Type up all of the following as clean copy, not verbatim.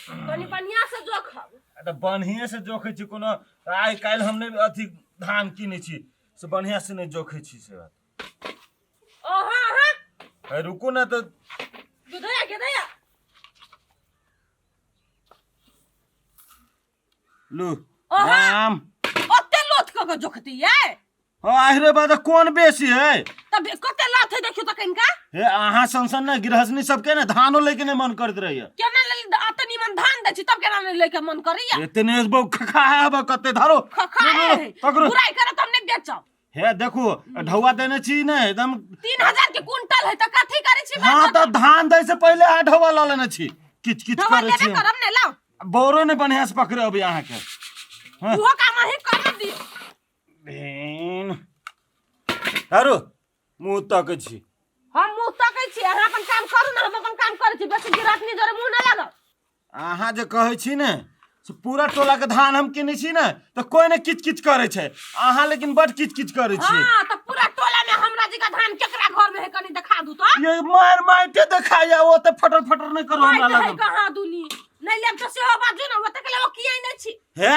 कनी बढ़िया से जोखब तो बढ़िया से जोखे छी कोनो आइ काल्हि हमने अथी धान किने छी से बढ़िया से नहीं जोखे छी से बात ओहा हां रुको ना तो दुधया के दया लू ओहा राम ओते लोथ क जोखती है आहिरे बात कौन बेसी है तब कते लाथ है देखियो त कनिका हे आहा संसन ना गृहस्थनी सबके ना धानो लेके नहीं मन करत रहिए केना ले अतनी मन धान दै छी तब केना नहीं लेके मन करिया इतने बो खखा है अब कते धरो पकड़ो बुराई करे त हमने बेचब हे देखो ढौआ देने छी ना एकदम 3000 के क्विंटल है त कथि करे छी हां त धान दै से पहले आ ढौआ ल लेने छी किच किच करे छी करम ने लाओ बोरो ने बढ़िया से पकड़े अब यहां के वो काम ही कर दी बेन आरो मुंह तक छी हम मुंह तकै छी अहाँ अपन काम करू ना हम अपन काम करै छी बेसी गिरातनी जरे मुंह ना लागल अहाँ जे कहै छी ने से पूरा टोला के धान हम किनै छी ने त कोई ने किच किच करे छै अहाँ लेकिन बड किच किच करे छी हां त पूरा टोला में हमरा जी का धान केकरा घर में है कनी दिखा दू तो ये मार माइटे दिखाया वो त फटर फटर नहीं करो हमरा लागल कहां दुनी नहीं लेब त सेहो बाजू ना ओते के ले कियै नै छी हे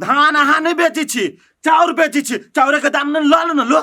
धान अहाँ नहीं बेची छी चाउर बेची छी चाउर के दाम न ल न लो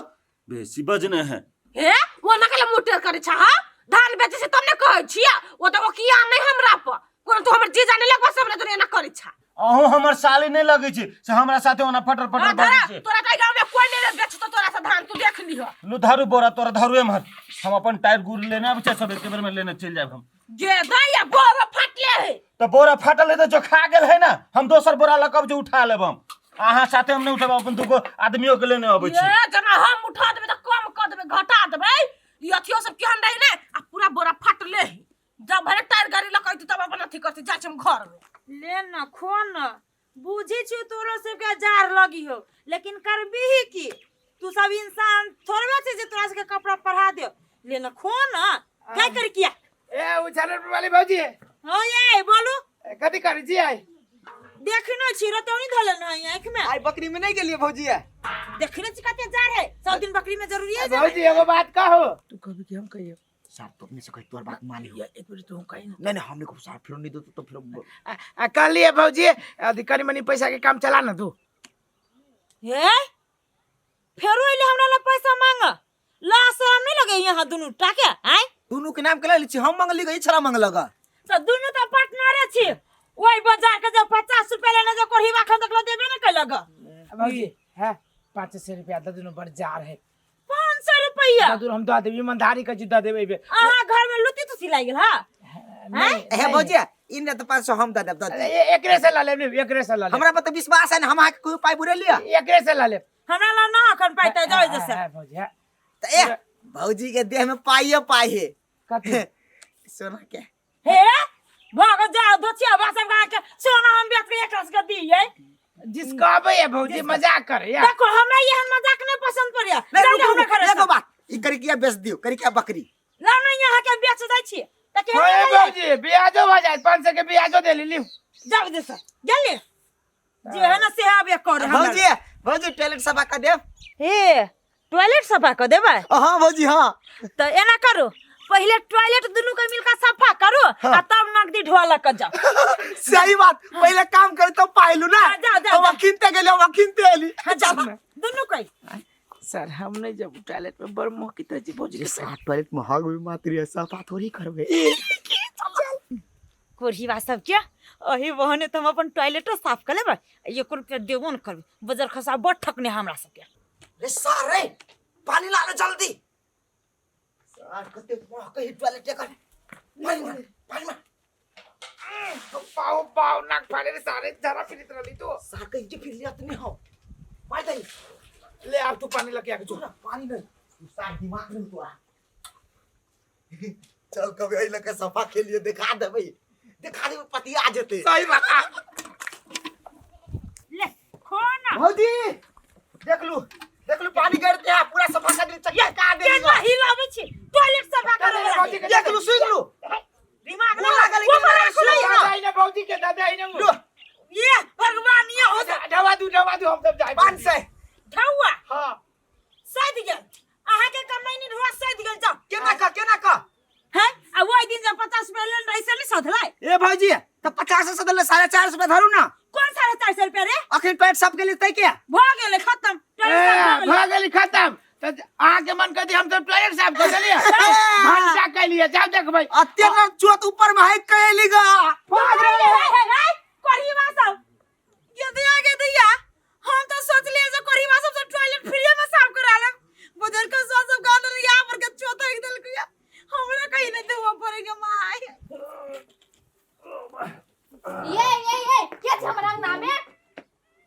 बेसी बजने है हे वो ना के मुटेर करे छ हां धान बेची से तुमने कहै छी ओ त किया नै हमरा पर कोन तो हमर जी जाने लगबा सबने तो ना करे छ अहो हमर साली नहीं लगे छी से हमरा साथे ओना फटर फटर बाजी छी तोरा कई गांव में कोई नहीं बेच तो तोरा से धान तू देख लीह लू धारू बोरा तोरा धारुए मत हम अपन टायर गुड़ लेने अब सब एक बेर में लेने चल जाब हम जे दैया बोरा फटले है तो बोरा फाटल है तो जो खा गेल है ना हम दोसर बोरा लकब जो उठा लेब हम अहाँ साथे हम नहीं उठब अपन दुगो आदमियों के लेने आबै छी ए जना हम उठा देबे त कम क देबे घटा देबे ई अथियो सब केहन रही ने आ पूरा बोरा फटले है जब भरे टायर गाड़ी लकैती तब अपन अथी करती जा हम घर में ले न खो न बुझी छी तोरो से के जार लगी हो लेकिन करबी ही की तू सब इंसान थोड़बे छे जे तोरा से के कपड़ा पढ़ा दे ले न खो न काय कर किया ए उछालर वाली भौजी हो ये बोलू कथि करै छी आई देखनो छी रतौनी धलन है आंख में आई बकरी में नहीं गेलिए भौजी देखनो छी कते जार है सब दिन बकरी में जरूरी है भौजी एगो बात कहो तू कभी कि हम कहिए साफ तो अपने से कही तोर बात मानी हो एक बार तू कहीं नहीं नहीं हमने को साफ फिर नहीं दो तो फिर कर लिए भौजी अधिकारी मनी पैसा के काम चला ना तू हे फेरो इले हमरा ला पैसा मांग ला शरम नहीं लगे यहां दोनों टाके हैं दोनों के नाम के लिछि हम मांगली गई छरा मांगलगा तो दोनों तो पार्टनर छी ओई बाजार के जो 50 रुपया लेने जो कोढ़ी वाखन तक देबे न कलगा भौजी है 500 रुपया दे दोनों पर जार है 500 रुपया दूर हम दे देबे ईमानदारी के जुदा देबे बे आहा घर में लुटी तो सिलाई गेल हां नहीं हे भौजी इन त 500 हम दे देब एकरे से ला ले एकरे से ला ले हमरा पर तो विश्वास है ना हम आके कोई पाई बुरे लिया एकरे से ला ले हमरा ला ना अखन पाइते जाय जैसे भौजी तो ए भौजी के देह में पाई है कथि सोना के हे भाग जा दोचिया बासन का के सोना हम बेच के एक रस के दिए जिसको आबे है भौजी मजाक करे यार देखो हमरा ये मजाक नहीं पसंद पड़िया नहीं हमरा करे एगो बात ई करी किया बेच दियो करी किया बकरी ला नहीं यहां के बेच जाय छी त के ओए भौजी ब्याजो हो जाए 500 के ब्याजो दे ली जाओ दे सर गेले जे है ना से आबे कर भौजी टॉयलेट सफा कर दे हे टॉयलेट सफा कर देबे हां भौजी हां तो एना करो पहले टॉयलेट दोनों के मिलकर सफा करो आ तब नगदी ढोला कर जाओ सही बात पहले काम कर तो पाइलू ना जा वकील ते गेले वकील ते एली जाओ दोनों कोई सर हम नहीं जब टॉयलेट में बड़ मोह की तरह भौजी के साथ टॉयलेट में हाग में मात्री सफा थोड़ी करबे कोरही सब क्या अही बहने तुम अपन टॉयलेट साफ कर लेबे 1 रुपया देबो न करबे बजर खसा बड़ ठकने हमरा सब के रे सारे पानी ला ले जल्दी सार कते मोह कही टॉयलेट कर पानी में पाओ पाओ नाक फाड़े रे सारे जरा फिरित रही तो सार कही जे फिर लिया नहीं हो पाई दई ले आप तू पानी लेके आके जो पानी नहीं तू सार दिमाग में तो आ चल कभी आई लगे सफा के लिए दिखा दे भाई दिखा दे पति आ जते सही बात ले खोना भौजी देख लू पानी गिरते हैं पूरा सफा कर दे चक्कर का दे के नहीं लावे छी टॉयलेट सफा करो देख लू सुन लू दिमाग ना लागल वो बड़ा सुई दादा ही ना भौजी के दादा ही ना ये भगवान ये हो ढवा दू हम सब जाए 500 ढौआ हां सद गेल आहा के कमाई नहीं ढौआ सद गेल जाओ केना का हैं आ वो दिन जब 50 रुपया लेन रही से नहीं सधलाई ए भौजी तो 50 से सदल 450 रुपया धरू ना कौन 450 रुपया रे अखन टॉयलेट सब के लिए तय क्या भ गेले खत्म भागली खत्म तो आगे मन कहती हम तो टॉयलेट साफ कर दिए घंटा के लिए जाओ देख भाई अत्याचार चोट ऊपर में है कहलीगा कोरिवा सब ये दिया हम तो सोच लिए जो कोरिवा सब से टॉयलेट फ्री में साफ कराला बदल के सब गांव रे यहां पर के चोता एक दल के हमरा कहीं नहीं देवा पड़ेगा माय ये के छ हमर अंगना में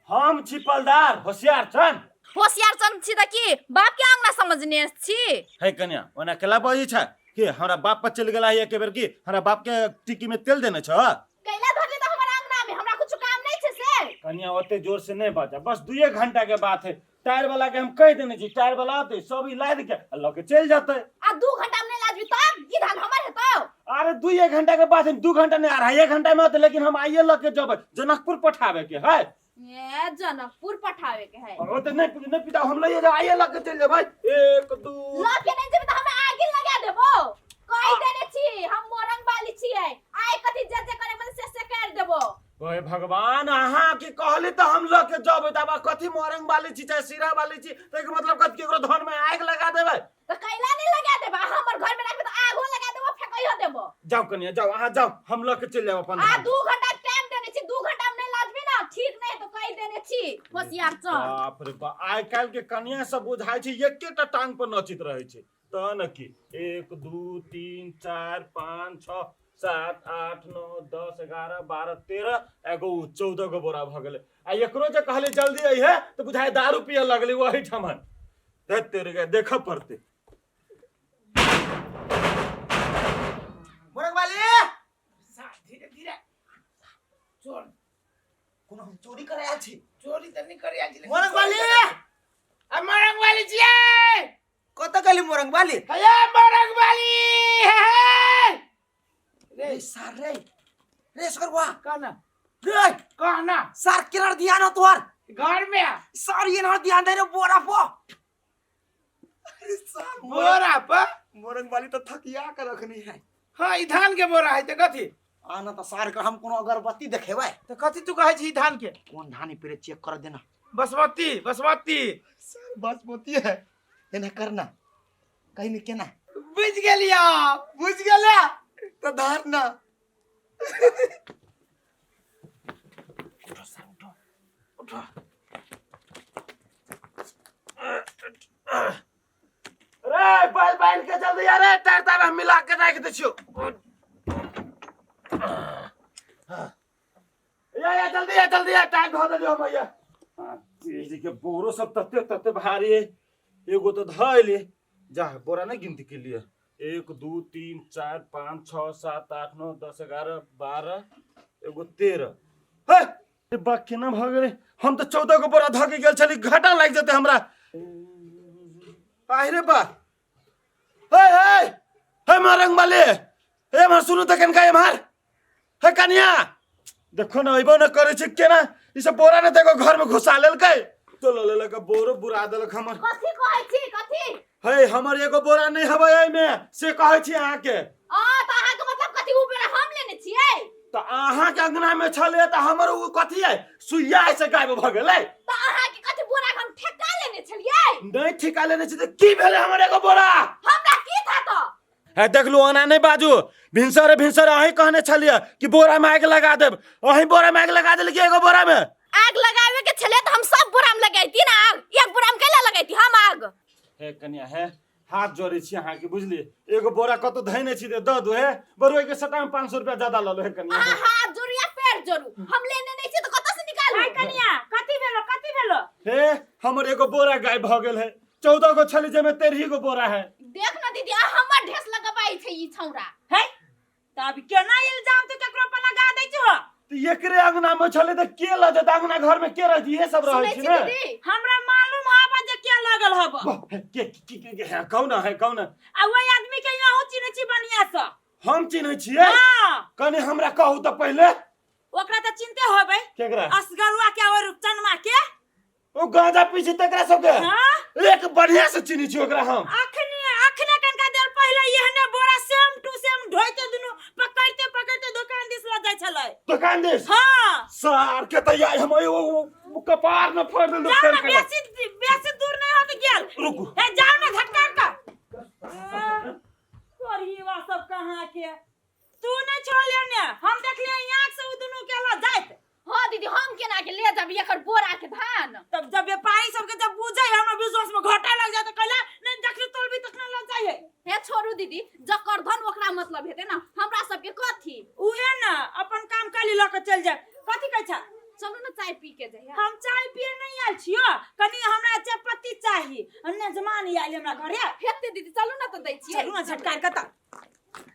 हम छिपलदार होशियार छन होशियार सन छी त की बाप के अंगना समझने छी है कन्या ओना केला बजी छ कि हमरा बाप पर चल गेला है एक बेर की हमरा बाप के टिकी में तेल देने छ कैला धरले त हमर अंगना में हमरा कुछ काम नहीं छै से कन्या ओते जोर से नहीं बाजा बस 2 घंटा के बात है टायर वाला के हम कह देने छी टायर वाला आते सब लाद के अल्लाह के चल जाते आ 2 घंटा में नहीं लाजबी तब ई धान हमर है तो अरे 2 घंटा के बाद 2 घंटा नहीं आ रहा 1 घंटा में आते लेकिन हम आइए लग के जब जनकपुर पठावे के है ये जनकपुर पठावे के है और ओते नहीं पिता हम ले जा आइए लग के चल जा भाई 1 2 लग के नहीं जेबे त हमें आगे लगा देबो कहि देने छी हम मोरंग वाली छियै आइ कथि जजे करे में से कर देबो ओए भगवान अहाँ की कहली तो हम लोग के जब तब कथि मोरंग वाली छी चाहे सिरा वाली छी तो के मतलब कथि केकरो धन में आग लगा देबे तो कैला नहीं लगा देबा हमर घर में रखबे त आगो लगा देबो फेकइयो देबो जाओ कन्या जाओ अहाँ जाओ हम लोग के चल जाओ अपन आ 2 घंटा टाइम देने छी 2 घंटा में नहीं लाजबी ना ठीक नहीं तो कहि देने छी होशियार छ बाप रे बाप आइ काल के कन्या सब बुझाई छै एकेटा टांग पर नचित रहे छै त न की 1 2 3 4 5 6 7 8 9 10 11 12 13 एगो 14 गो बोरा भ गेले आ एकरो जे कहले जल्दी आई है तो बुझाय दारू पिए लगले वही ठमन दे तेरे के देख पड़ते मोरंग वाली धीरे धीरे चोर कोनो हम चोरी करे आयल छी चोरी तो नहीं करे आज मोरंग वाली मरंग वाली जी कत गली मोरंग वाली हे मरंग वाली रे सार रे रे सकरवा कहना रे कहना सार किनार ध्यान हो तोर घर में सार ये ना ध्यान दे रे बोरा पो अरे सार बोरा पर मोरंग वाली तो थकिया के रखनी है हाँ ई धान के बोरा है तो कथी आना तो सार के हम कोनो अगरबत्ती देखेबै तो कथी तू कहे छी धान के कोन धानी पे चेक कर देना बासमती बासमती सर बासमती है एना करना कहीं नहीं केना बुझ गेलिया बुझ गेला तो धारना उठो सर उठो उठो रे बैल के जल्दी यार टायर तार हम मिला के रख दे छियो या जल्दी टायर धो दे भैया जी के बोरो सब तत्ते भारी है एगो तो धइले जा बोरा नहीं गिनती के लिए 1 2 3 4 5 6 7 8 9 10 11 12 एगो 13 हे बाकी ना भ गेले हम तो 14 को बोरा धके गेल छली घाटा लाग जते हमरा आहि रे बा हे मरंग वाले हे मार सुनु त कनका मार हे कन्या देखो ना अइबो न करे छै केना ई सब बोरा ने देखो घर में घुसा लेलकै तो ले के बोरो बुरा देलक हमर कथि कहै छी कथि हे हमर एगो बोरा नहीं हबै एइ में से कहै छी अहाँ के आ त अहाँ के मतलब कथि ऊपर हम लेने छियै त अहाँ के अंगना में छले त हमर उ कथि है सुइया से गायब भ गेलै त अहाँ के कथि बोरा हम ठेका लेने छलियै नहीं ठिका लेने छी त की भेलै हमर एगो बोरा हमरा की था त है देख लो ओना नहीं बाजू भिनसर अही कहने छलिए कि बोरा में आग लगा देब अही बोरा में आग लगा देल कि एगो बोरा में आग लगावे के छले त हम सब बोरा में लगाइती ना आग एक बोरा में कैला लगाइती हम आग हे कन्या है हाथ जोड़े छी अहाँ के बुझलिए एगो बोरा कतो धइने छी दे द दो हे बरुआ के सटा में 500 रुपया ज्यादा ल लो हे कन्या अहाँ हाथ जोड़िया पैर जोड़ू हम लेने नहीं छी त कत से निकालू हाय कनिया कथि भेलो हे हमर एगो बोरा गायब भ गेल है 14 गो छली जे में 13 गो बोरा है देख ना दीदी आ हमर ढेस लगाबाई छै ई छौरा है तब केना इल्जाम तू केकरो पर लगा दै छो त एकरे अंगना में छले त के ल जत अंगना घर में के रहती है सब रहै छी सुनै ने छी दीदी हमरा मालूम हबा जे के लागल हबा के है कौन आ वही आदमी के यहाँ चिन्ह छी बढ़िया से हम चिन्है छियै हां कनी हमरा कहू त पहिले ओकरा त चिन्हते होबै केकरा असगरुआ के और चनमा के ओ गांजा पीछे तकरा सबके हां एक बढ़िया से चिन्है छी ओकरा हम अखने कनका देर पहले यहने बोरा सेम टू सेम ढोइते दुनु पकड़ते दुकान दिस ल जाय छलै दुकान दिस हां सार के तैयार हम वो कपार न फाड़ दे जाओ ना बेसी दूर नहीं होत गेल रुकू ए जाओ ना झटकार का कोरिवा सब कहां के तू नहीं छोड़ले ने हम देखले आंख से उ दुनु के ल जाइत हां दीदी हम केना के ले जाब एकर बोरा के धान तब जब व्यापारी सब के जब बुझै हमरा बिजनेस में घाटा लग जात कहला नहीं देखले तोलबी तखना ल जाय हे छोड़ू दीदी जकर धन ओकरा मतलब हेते ना हमरा सब के कथी उहे ना अपन काम काली ल के चल जाय कथी कहै छ चलू ना चाय पी के जाय हम चाय पिए नहीं आल छियो कनी हमरा चाय पत्ती चाहिए अन्य जमान आइल हमरा घरे हेते दीदी चलू ना तो दै छी चलू ना झटकार के त